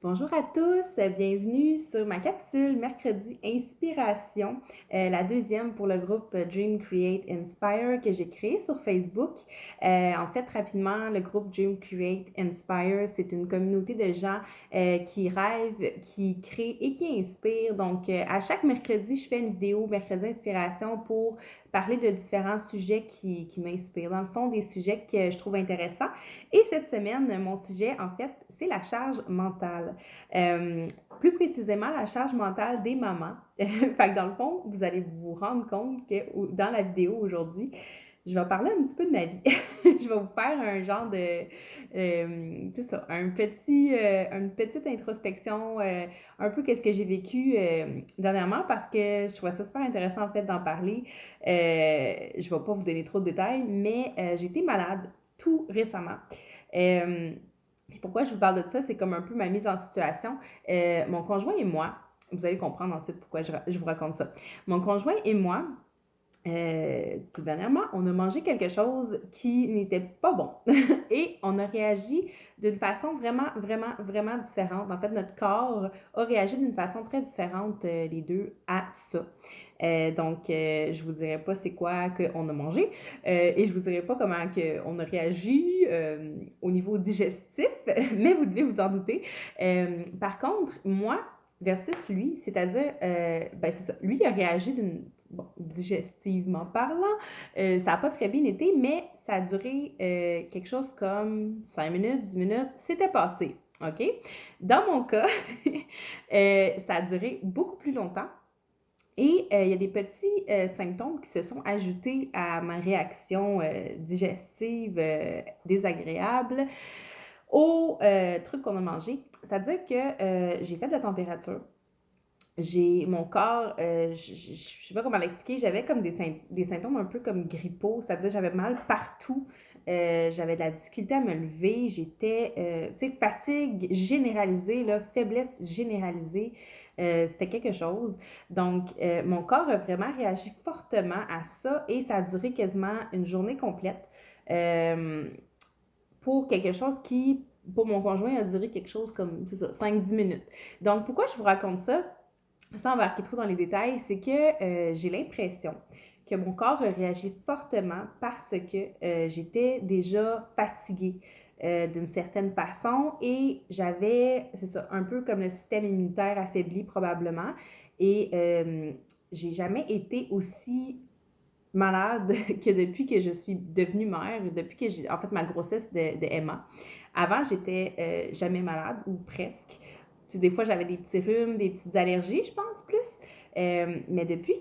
Bonjour à tous, bienvenue sur ma capsule Mercredi Inspiration, la deuxième pour le groupe Dream Create Inspire que j'ai créé sur Facebook. En fait, rapidement, le groupe Dream Create Inspire, c'est une communauté de gens qui rêvent, qui créent et qui inspirent. Donc, à chaque mercredi, je fais une vidéo Mercredi Inspiration pour parler de différents sujets qui m'inspirent. Dans le fond, des sujets que je trouve intéressants. Et cette semaine, mon sujet, en fait, c'est la charge mentale. Plus précisément, la charge mentale des mamans. Fait que dans le fond, vous allez vous rendre compte que dans la vidéo aujourd'hui, je vais parler un petit peu de ma vie. Je vais vous faire un genre de, c'est ça, une petite introspection, un peu qu'est-ce que j'ai vécu dernièrement parce que je trouvais ça super intéressant en fait d'en parler. Je vais pas vous donner trop de détails, mais j'ai été malade tout récemment. Euh, Pourquoi je vous parle de ça, c'est comme un peu ma mise en situation. Mon conjoint et moi, vous allez comprendre ensuite pourquoi je vous raconte ça. Mon conjoint et moi, tout dernièrement, on a mangé quelque chose qui n'était pas bon. Et on a réagi d'une façon vraiment, vraiment, vraiment différente. En fait, notre corps a réagi d'une façon très différente, les deux, à ça. Je vous dirai pas c'est quoi qu'on a mangé et je vous dirai pas comment on a réagi au niveau digestif, mais vous devez vous en douter. Par contre, moi versus lui, c'est-à-dire, c'est ça, lui a réagi bon, digestivement parlant, ça n'a pas très bien été, mais ça a duré quelque chose comme 5 minutes, 10 minutes, c'était passé. OK? Dans mon cas, ça a duré beaucoup plus longtemps. Et il y a des petits symptômes qui se sont ajoutés à ma réaction digestive désagréable au truc qu'on a mangé. C'est-à-dire que j'ai fait de la température. J'ai mon corps, je ne sais pas comment l'expliquer, j'avais comme des symptômes un peu comme grippaux, c'est-à-dire j'avais mal partout, j'avais de la difficulté à me lever, j'étais, tu sais, fatigue généralisée, là, faiblesse généralisée, c'était quelque chose. Donc, mon corps a vraiment réagi fortement à ça et ça a duré quasiment une journée complète euh, pour quelque chose qui, pour mon conjoint, a duré quelque chose comme, c'est ça, 5-10 minutes. Donc, pourquoi je vous raconte ça? Sans embarquer trop dans les détails, c'est que j'ai l'impression que mon corps a réagi fortement parce que j'étais déjà fatiguée d'une certaine façon et j'avais, c'est ça, un peu comme le système immunitaire affaibli probablement. Et j'ai jamais été aussi malade que depuis que je suis devenue mère, depuis que j'ai, en fait, ma grossesse de Emma. Avant, j'étais jamais malade ou presque. Des fois, j'avais des petits rhumes, des petites allergies, je pense plus. Mais depuis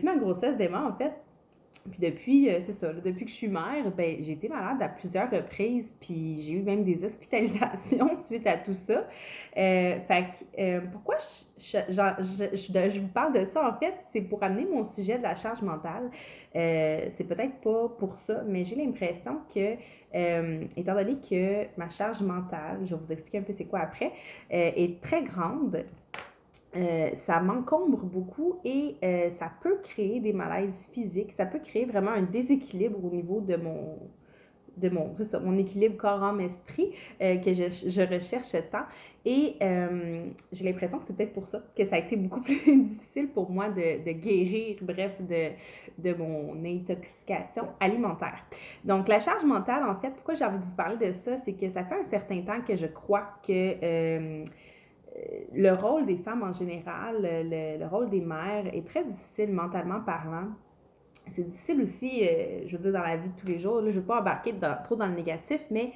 ma grossesse d'Emma, en fait, puis depuis, c'est ça, là, depuis que je suis mère, ben, j'ai été malade à plusieurs reprises, puis j'ai eu même des hospitalisations suite à tout ça. Pourquoi je vous parle de ça, en fait, c'est pour amener mon sujet de la charge mentale. C'est peut-être pas pour ça, mais j'ai l'impression que, étant donné que ma charge mentale, je vais vous expliquer un peu c'est quoi après, est très grande, ça m'encombre beaucoup et ça peut créer des malaises physiques, ça peut créer vraiment un déséquilibre au niveau c'est ça, mon équilibre corps-âme-esprit que je recherche tant. Et j'ai l'impression que c'est peut-être pour ça que ça a été beaucoup plus difficile pour moi de guérir, bref, de mon intoxication alimentaire. Donc, la charge mentale, en fait, pourquoi j'ai envie de vous parler de ça, c'est que ça fait un certain temps que je crois que le rôle des femmes en général, le rôle des mères est très difficile mentalement parlant. C'est difficile aussi, je veux dire, dans la vie de tous les jours. Là, je ne veux pas embarquer trop dans le négatif, mais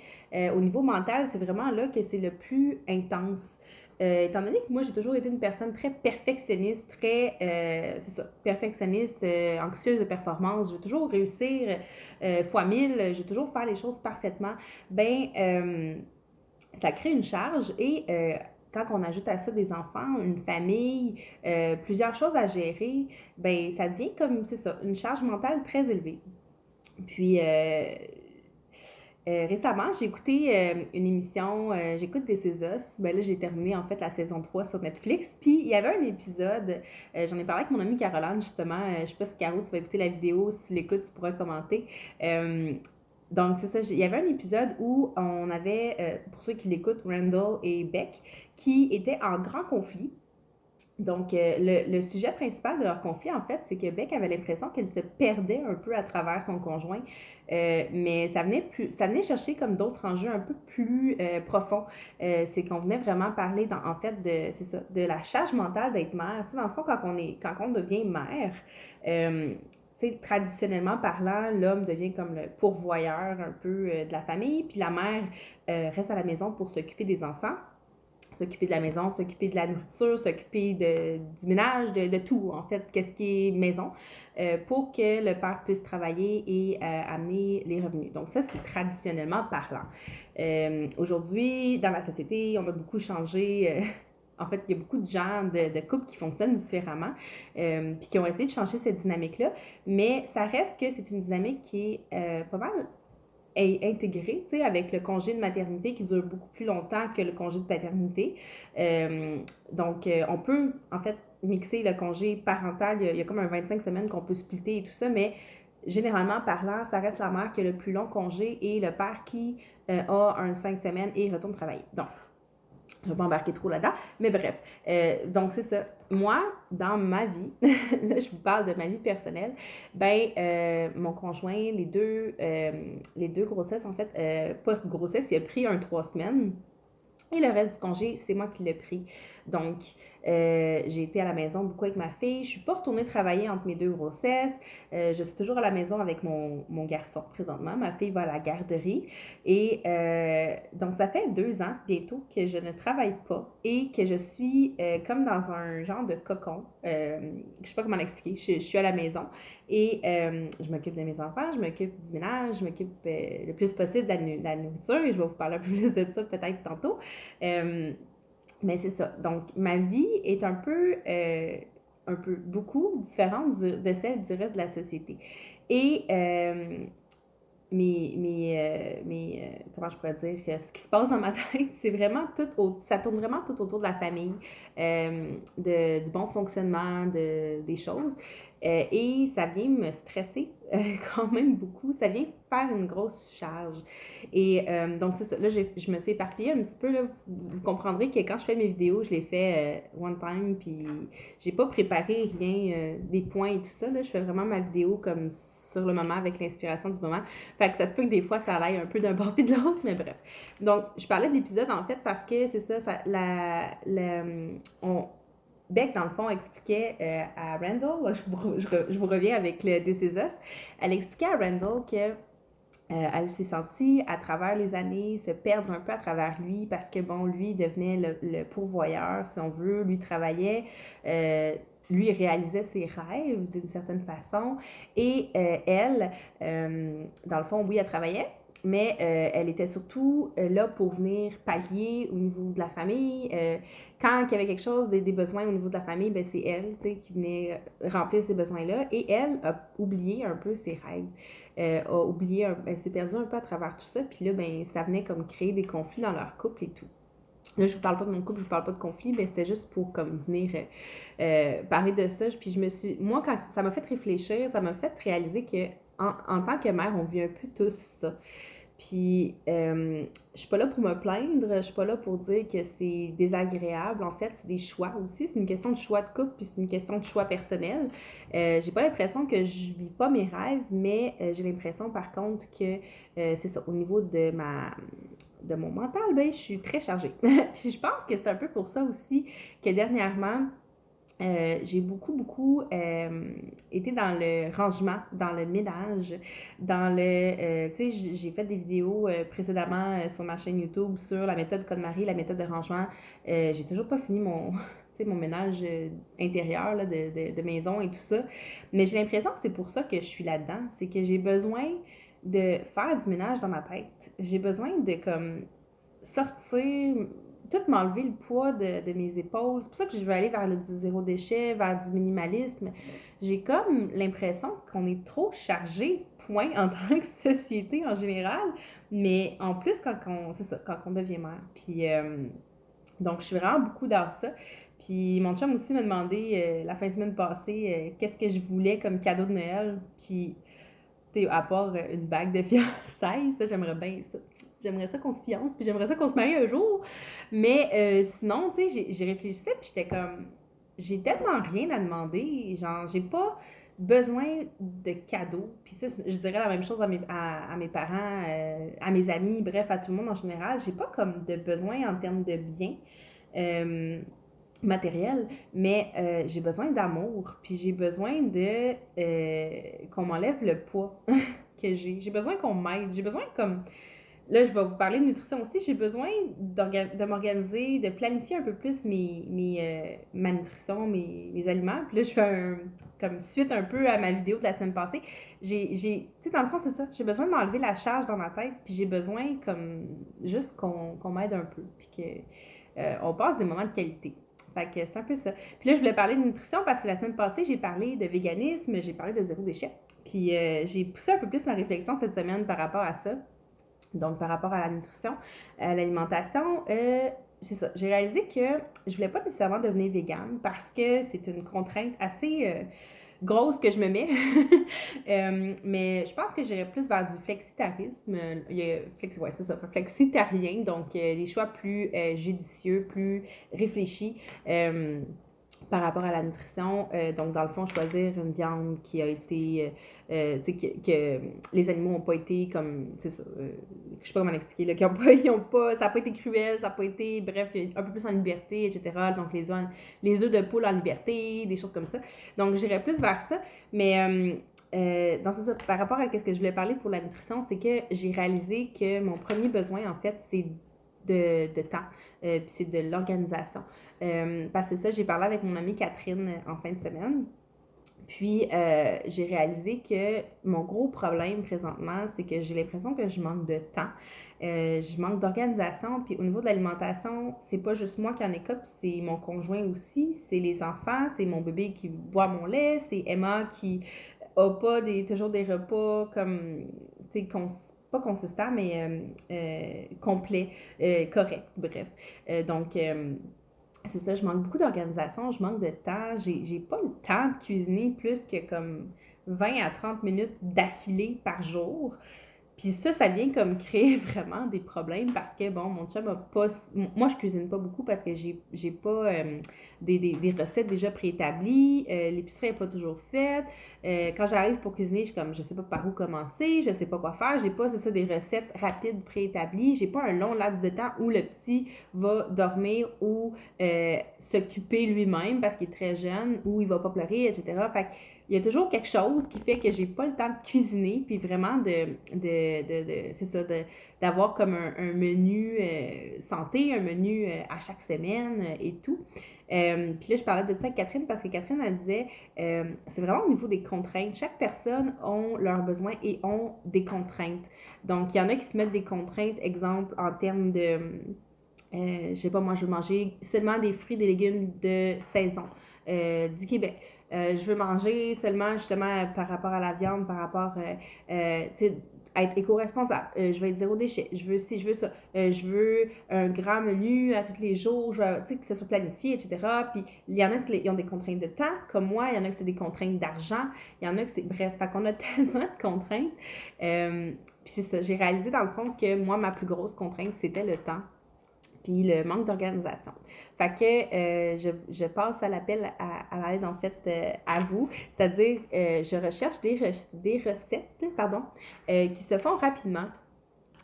au niveau mental, c'est vraiment là que c'est le plus intense. Étant donné que moi, j'ai toujours été une personne très perfectionniste, c'est ça, perfectionniste, anxieuse de performance, je veux toujours réussir fois mille, je veux toujours faire les choses parfaitement, ben, ça crée une charge et quand on ajoute à ça des enfants, une famille, plusieurs choses à gérer, ben ça devient comme, c'est ça, une charge mentale très élevée. Puis récemment, j'ai écouté une émission, j'écoute des Césos. Ben là, j'ai terminé en fait la saison 3 sur Netflix. Puis il y avait un épisode, j'en ai parlé avec mon amie Caroline justement. Je sais pas si Caro, tu vas écouter la vidéo, si tu l'écoutes, tu pourras commenter. Donc, c'est ça, il y avait un épisode où on avait, pour ceux qui l'écoutent, Randall et Beck, qui étaient en grand conflit. Donc, le sujet principal de leur conflit, en fait, c'est que Beck avait l'impression qu'elle se perdait un peu à travers son conjoint, mais ça venait chercher comme d'autres enjeux un peu plus profonds. C'est qu'on venait vraiment parler, en fait, c'est ça, de la charge mentale d'être mère. Tu sais, dans le fond, quand on devient mère, euh, tu sais, traditionnellement parlant, l'homme devient comme le pourvoyeur un peu de la famille, puis la mère reste à la maison pour s'occuper des enfants, s'occuper de la maison, s'occuper de la nourriture, s'occuper du ménage, de tout, en fait, qu'est-ce qui est maison, pour que le père puisse travailler et amener les revenus. Donc ça, c'est traditionnellement parlant. Aujourd'hui, dans la société, on a beaucoup changé. En fait, il y a beaucoup de gens, de couples qui fonctionnent différemment, puis qui ont essayé de changer cette dynamique-là, mais ça reste que c'est une dynamique qui est pas mal intégré, tu sais, avec le congé de maternité qui dure beaucoup plus longtemps que le congé de paternité. Donc, on peut, en fait, mixer le congé parental. Il y a comme un 25 semaines qu'on peut splitter et tout ça, mais généralement parlant, ça reste la mère qui a le plus long congé et le père qui a un 5 semaines et retourne travailler. Donc, je ne vais pas embarquer trop là-dedans, mais bref. Donc, c'est ça. Moi, dans ma vie, là, je vous parle de ma vie personnelle, ben, mon conjoint, les deux grossesses, en fait, post-grossesse, il a pris 3 semaines. Et le reste du congé, c'est moi qui l'ai pris. Donc, j'ai été à la maison beaucoup avec ma fille. Je ne suis pas retournée travailler entre mes 2 grossesses. Je suis toujours à la maison avec mon garçon présentement. Ma fille va à la garderie. Et donc, ça fait 2 ans bientôt que je ne travaille pas et que je suis comme dans un genre de cocon. Je ne sais pas comment l'expliquer. Je suis à la maison et je m'occupe de mes enfants, je m'occupe du ménage, je m'occupe le plus possible de la nourriture et je vais vous parler un peu plus de ça peut-être tantôt. Euh, mais c'est ça. Donc, ma vie est un peu beaucoup différente de celle du reste de la société. Et comment je pourrais dire, ce qui se passe dans ma tête, c'est vraiment ça tourne vraiment tout autour de la famille, du bon fonctionnement des choses. Et ça vient me stresser quand même beaucoup. Ça vient faire une grosse charge. Et donc, c'est ça. Là, je me suis éparpillée un petit peu. Là. Vous comprendrez que quand je fais mes vidéos, je les fais one time, puis j'ai pas préparé rien, des points et tout ça. Là. Je fais vraiment ma vidéo comme sur le moment avec l'inspiration du moment. Fait que ça se peut que des fois, ça aille un peu d'un bord puis de l'autre, mais bref. Donc, je parlais de l'épisode, en fait, parce que c'est ça, Beck, dans le fond, expliquait à Randall, je vous reviens avec le This Is Us, elle expliquait à Randall que elle s'est sentie, à travers les années, se perdre un peu à travers lui parce que, bon, lui devenait le pourvoyeur, si on veut, lui travaillait, lui réalisait ses rêves d'une certaine façon. Et elle, dans le fond, oui, elle travaillait, mais elle était surtout là pour venir pallier au niveau de la famille. Quand il y avait quelque chose, des besoins au niveau de la famille, ben, c'est elle qui venait remplir ces besoins-là. Et elle a oublié un peu ses rêves. Elle s'est perdue un peu à travers tout ça. Puis là, ben, ça venait comme créer des conflits dans leur couple et tout. Là, je vous parle pas de mon couple, je vous parle pas de conflit, mais c'était juste pour comme venir parler de ça. Puis moi, quand ça m'a fait réfléchir, ça m'a fait réaliser que en tant que mère, on vit un peu tous ça. Puis, je suis pas là pour me plaindre, je suis pas là pour dire que c'est désagréable. En fait, c'est des choix aussi. C'est une question de choix de couple, puis c'est une question de choix personnel. J'ai pas l'impression que je vis pas mes rêves, mais j'ai l'impression par contre que c'est ça, au niveau de mon mental, ben, je suis très chargée. Puis je pense que c'est un peu pour ça aussi que dernièrement, j'ai beaucoup été dans le rangement, dans le ménage, tu sais, j'ai fait des vidéos précédemment sur ma chaîne YouTube sur la méthode Code-Marie, la méthode de rangement. J'ai toujours pas fini mon ménage intérieur là, de maison et tout ça. Mais j'ai l'impression que c'est pour ça que je suis là-dedans. C'est que j'ai besoin de faire du ménage dans ma tête. J'ai besoin de comme sortir, tout m'enlever le poids de mes épaules. C'est pour ça que je veux aller vers du zéro déchet, vers du minimalisme. J'ai comme l'impression qu'on est trop chargé, point, en tant que société en général, mais en plus c'est ça, quand on devient mère. Puis, donc, je suis vraiment beaucoup dans ça. Puis, mon chum aussi m'a demandé la fin de semaine passée qu'est-ce que je voulais comme cadeau de Noël. Puis, tu sais, à part une bague de fiançailles, ça, j'aimerais bien ça. J'aimerais ça qu'on se fiance, puis j'aimerais ça qu'on se marie un jour. Mais sinon, tu sais, j'ai réfléchissais, puis j'étais comme, j'ai tellement rien à demander. Genre, j'ai pas besoin de cadeaux. Puis ça, je dirais la même chose à mes parents, à mes amis, bref, à tout le monde en général. J'ai pas comme de besoin en termes de biens. Euh, matériel, mais j'ai besoin d'amour, puis j'ai besoin de qu'on m'enlève le poids que j'ai. J'ai besoin qu'on m'aide. J'ai besoin comme là, je vais vous parler de nutrition aussi. J'ai besoin de m'organiser, de planifier un peu plus ma nutrition, mes aliments. Puis là, je fais comme suite un peu à ma vidéo de la semaine passée. Tu sais, dans le fond, c'est ça. J'ai besoin de m'enlever la charge dans ma tête. Puis j'ai besoin comme juste qu'on m'aide un peu. Puis on passe des moments de qualité. Fait que c'est un peu ça. Puis là, je voulais parler de nutrition parce que la semaine passée, j'ai parlé de véganisme, j'ai parlé de zéro déchet. Puis j'ai poussé un peu plus ma réflexion cette semaine par rapport à ça. Donc, par rapport à la nutrition, à l'alimentation, c'est ça. J'ai réalisé que je voulais pas nécessairement devenir végane parce que c'est une contrainte assez grosse que je me mets. Mais je pense que j'irais plus vers du flexitarisme. Ouais, c'est ça, flexitarien. Donc, des choix plus judicieux, plus réfléchis. Par rapport à la nutrition, donc dans le fond, choisir une viande qui a été, tu sais, que les animaux n'ont pas été comme, c'est ça, je sais pas comment l'expliquer, là, ils ont pas, ça n'a pas été cruel, ça n'a pas été, bref, un peu plus en liberté, etc. Donc les œufs de poule en liberté, des choses comme ça. Donc j'irais plus vers ça, mais donc c'est ça, par rapport à ce que je voulais parler pour la nutrition, c'est que j'ai réalisé que mon premier besoin, en fait, c'est de temps, puis c'est de l'organisation. Parce que ça, j'ai parlé avec mon amie Catherine en fin de semaine. Puis, j'ai réalisé que mon gros problème présentement, c'est que j'ai l'impression que je manque de temps. Je manque d'organisation. Puis, au niveau de l'alimentation, c'est pas juste moi qui en écope, c'est mon conjoint aussi, c'est les enfants, c'est mon bébé qui boit mon lait, c'est Emma qui a pas toujours des repas comme, tu sais, pas consistant, mais complet, correct, bref. Donc, c'est ça, je manque beaucoup d'organisation, je manque de temps. J'ai pas le temps de cuisiner plus que comme 20 à 30 minutes d'affilée par jour. Puis ça vient comme créer vraiment des problèmes parce que, bon, mon chum a pas... Moi, je cuisine pas beaucoup parce que j'ai pas des recettes déjà préétablies. L'épicerie n'est pas toujours faite. Quand j'arrive pour cuisiner, je suis comme, je sais pas par où commencer, je sais pas quoi faire. J'ai pas, c'est ça, des recettes rapides préétablies. J'ai pas un long laps de temps où le petit va dormir ou s'occuper lui-même parce qu'il est très jeune ou il va pas pleurer, etc. Fait il y a toujours quelque chose qui fait que j'ai pas le temps de cuisiner, puis vraiment c'est ça, d'avoir comme un menu santé, un menu à chaque semaine et tout. Puis là, je parlais de ça avec Catherine parce que Catherine, elle disait, c'est vraiment au niveau des contraintes. Chaque personne a leurs besoins et ont des contraintes. Donc, il y en a qui se mettent des contraintes, exemple, en termes de, je sais pas, moi, je veux manger seulement des fruits et des légumes de saison du Québec. Je veux manger seulement justement par rapport à la viande, par rapport tu sais, à être éco-responsable. Je veux être zéro déchet. Je veux ci, je veux ça. Je veux un grand menu à tous les jours. Je veux, tu sais, que ce soit planifié, etc. Puis il y en a qui ont des contraintes de temps, comme moi. Il y en a qui c'est des contraintes d'argent. Il y en a que c'est... Bref, fait qu'on a tellement de contraintes. Puis c'est ça. J'ai réalisé dans le fond que moi, ma plus grosse contrainte, c'était le temps puis le manque d'organisation. Fait que je passe à l'appel à l'aide, en fait, à vous. C'est-à-dire, je recherche des recettes qui se font rapidement.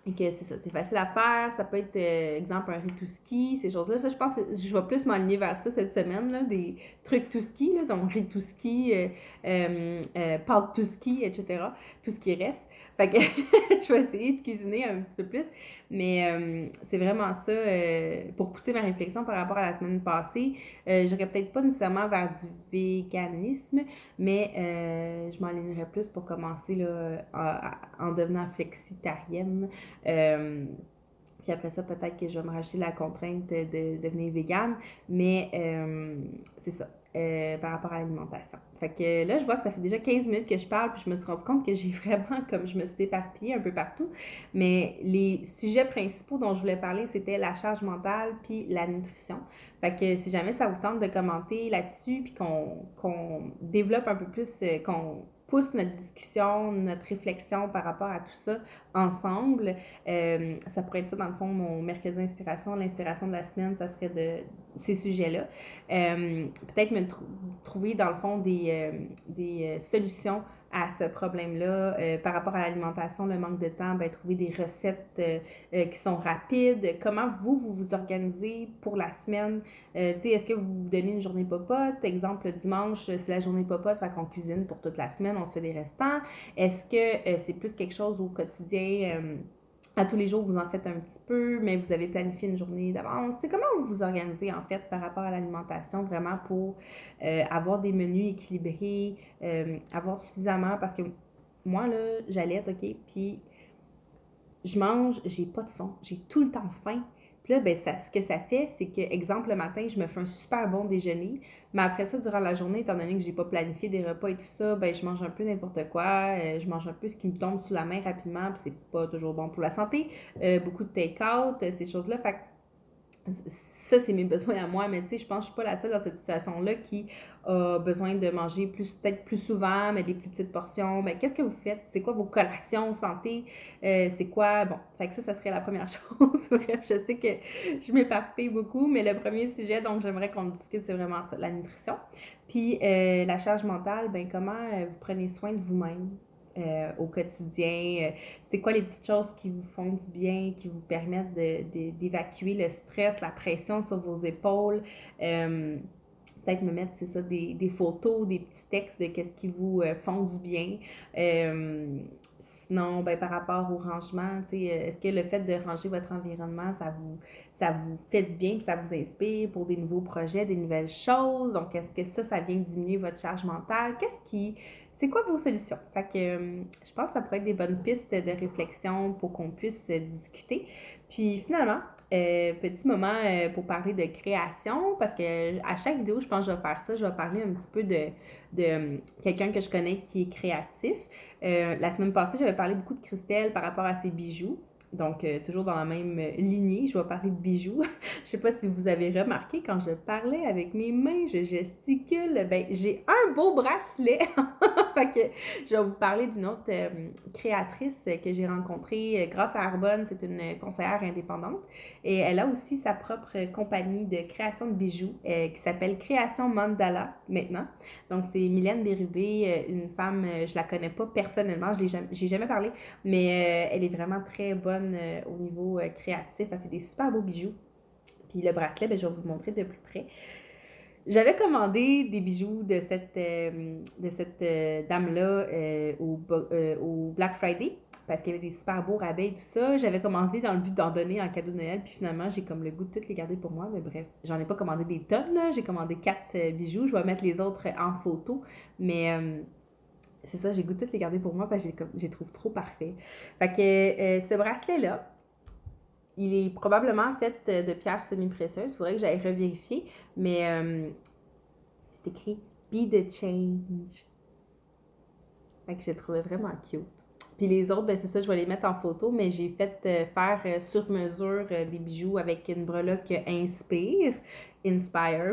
Et que c'est ça, c'est facile à faire. Ça peut être, exemple, un riz tout ski, ces choses-là. Ça, je pense que je vais plus m'aligner vers ça cette semaine, là, des trucs tout ski, là, donc riz tout ski, pâtes tout ski, etc. Tout ce qui reste. Fait que je vais essayer de cuisiner un petit peu plus. Mais c'est vraiment ça, pour pousser ma réflexion par rapport à la semaine passée. J'aurais peut-être pas nécessairement vers du véganisme, mais je m'alignerais plus pour commencer là, en devenant flexitarienne. Euh, puis après ça, peut-être que je vais me rajouter la contrainte de devenir végane. Mais c'est ça, par rapport à l'alimentation. Fait que là, je vois que ça fait déjà 15 minutes que je parle, puis je me suis rendu compte que j'ai vraiment, comme je me suis éparpillée un peu partout. Mais les sujets principaux dont je voulais parler, c'était la charge mentale puis la nutrition. Fait que si jamais ça vous tente de commenter là-dessus, puis qu'on développe un peu plus, qu'on pousse notre discussion, notre réflexion par rapport à tout ça ensemble. Ça pourrait être ça, dans le fond, mon mercredi inspiration. L'inspiration de la semaine, ça serait de ces sujets-là. Peut-être trouver, dans le fond, des solutions à ce problème-là. Par rapport à l'alimentation, le manque de temps, ben, trouver des recettes qui sont rapides. Comment vous organisez pour la semaine? Est-ce que vous vous donnez une journée popote? Exemple, le dimanche, c'est la journée popote, fait qu'on cuisine pour toute la semaine, on se fait des restants. Est-ce que c'est plus quelque chose au quotidien? À tous les jours, vous en faites un petit peu, mais vous avez planifié une journée d'avance. C'est comment vous vous organisez en fait par rapport à l'alimentation, vraiment pour avoir des menus équilibrés, avoir suffisamment, parce que moi, là, j'allaite, OK, puis je mange, j'ai pas de faim, j'ai tout le temps faim. Puis là, ben, ce que ça fait, c'est que, exemple, le matin, je me fais un super bon déjeuner, mais après ça, durant la journée, étant donné que j'ai pas planifié des repas et tout ça, ben, je mange un peu n'importe quoi, je mange un peu ce qui me tombe sous la main rapidement, puis c'est pas toujours bon pour la santé. Beaucoup de take-out, ces choses-là. Fait que ça, c'est mes besoins à moi, mais tu sais, je pense que je suis pas la seule dans cette situation-là qui a besoin de manger peut-être plus souvent, mais des plus petites portions. Ben, qu'est-ce que vous faites? C'est quoi vos collations santé? C'est quoi? Bon, fait que ça serait la première chose. Bref, je sais que je m'éparpille beaucoup, mais le premier sujet, donc j'aimerais qu'on discute, c'est vraiment ça, la nutrition. Puis la charge mentale, ben comment vous prenez soin de vous-même? Au quotidien, c'est quoi les petites choses qui vous font du bien, qui vous permettent d'évacuer le stress, la pression sur vos épaules. Peut-être me mettre, c'est ça, des photos, des petits textes de qu'est-ce qui vous font du bien. Sinon, ben, par rapport au rangement, est-ce que le fait de ranger votre environnement, ça vous fait du bien, puis ça vous inspire pour des nouveaux projets, des nouvelles choses? Donc, est-ce que ça vient diminuer votre charge mentale? C'est quoi vos solutions? Fait que je pense que ça pourrait être des bonnes pistes de réflexion pour qu'on puisse discuter. Puis finalement, petit moment pour parler de création, parce que à chaque vidéo, je pense que je vais faire ça. Je vais parler un petit peu de quelqu'un que je connais qui est créatif. La semaine passée, j'avais parlé beaucoup de Christelle par rapport à ses bijoux. Donc, toujours dans la même lignée, je vais parler de bijoux. Je sais pas si vous avez remarqué, quand je parlais avec mes mains, je gesticule, ben, j'ai un beau bracelet. Fait que je vais vous parler d'une autre créatrice que j'ai rencontrée grâce à Arbonne. C'est une conseillère indépendante. Et elle a aussi sa propre compagnie de création de bijoux qui s'appelle Création Mandala maintenant. Donc, c'est Mylène Bérubé, une femme, je la connais pas personnellement, j'ai jamais parlé, mais elle est vraiment très bonne au niveau créatif. Elle fait des super beaux bijoux. Puis le bracelet, ben, je vais vous le montrer de plus près. J'avais commandé des bijoux de cette dame-là au Black Friday parce qu'il y avait des super beaux rabais et tout ça. J'avais commandé dans le but d'en donner en cadeau de Noël, puis finalement, j'ai comme le goût de toutes les garder pour moi. Mais bref, j'en ai pas commandé des tonnes, là. J'ai commandé 4 bijoux. Je vais mettre les autres en photo. Mais c'est ça, j'ai goût de toutes les garder pour moi parce que je les trouve trop parfaits. Fait que ce bracelet-là, il est probablement fait de pierres semi-précieuses. Il faudrait que j'aille revérifier. Mais c'est écrit Be the Change. Fait que je le trouvais vraiment cute. Puis les autres, ben c'est ça, je vais les mettre en photo, mais j'ai fait faire sur mesure des bijoux avec une breloque Inspire,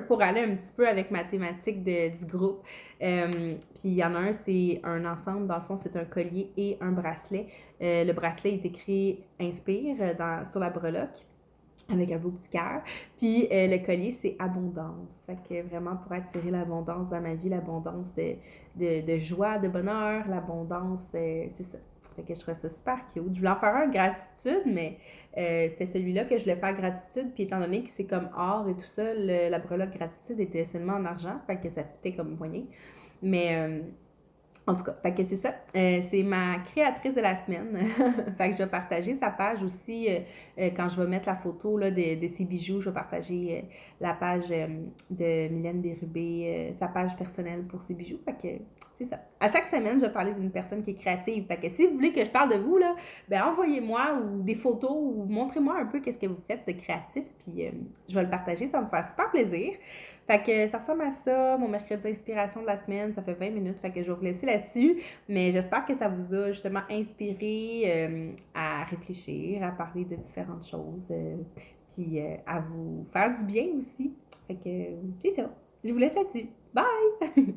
pour aller un petit peu avec ma thématique du groupe. Puis il y en a un, c'est un ensemble, dans le fond, c'est un collier et un bracelet. Le bracelet est écrit Inspire sur la breloque, avec un beau petit cœur. Puis le collier, c'est abondance. Fait que vraiment pour attirer l'abondance dans ma vie, l'abondance de joie, de bonheur, l'abondance, c'est ça. Fait que je trouvais ça super cute. Je voulais en faire un gratitude, mais c'était celui-là que je voulais faire gratitude. Puis étant donné que c'est comme or et tout ça, la breloque gratitude était seulement en argent. Fait que ça fitait comme moyen. Mais en tout cas, fait que c'est ça. C'est ma créatrice de la semaine. Fait que je vais partager sa page aussi quand je vais mettre la photo là, de ses bijoux. Je vais partager la page de Mylène Bérubé, sa page personnelle pour ses bijoux. Fait que c'est ça. À chaque semaine, je vais parler d'une personne qui est créative. Fait que si vous voulez que je parle de vous, là, ben envoyez-moi ou des photos ou montrez-moi un peu qu'est-ce que vous faites de créatif. Puis je vais le partager. Ça va me faire super plaisir. Fait que ça ressemble à ça, mon mercredi d'inspiration de la semaine, ça fait 20 minutes, fait que je vais vous laisser là-dessus, mais j'espère que ça vous a justement inspiré à réfléchir, à parler de différentes choses, puis à vous faire du bien aussi. Fait que c'est ça, je vous laisse là-dessus. Bye!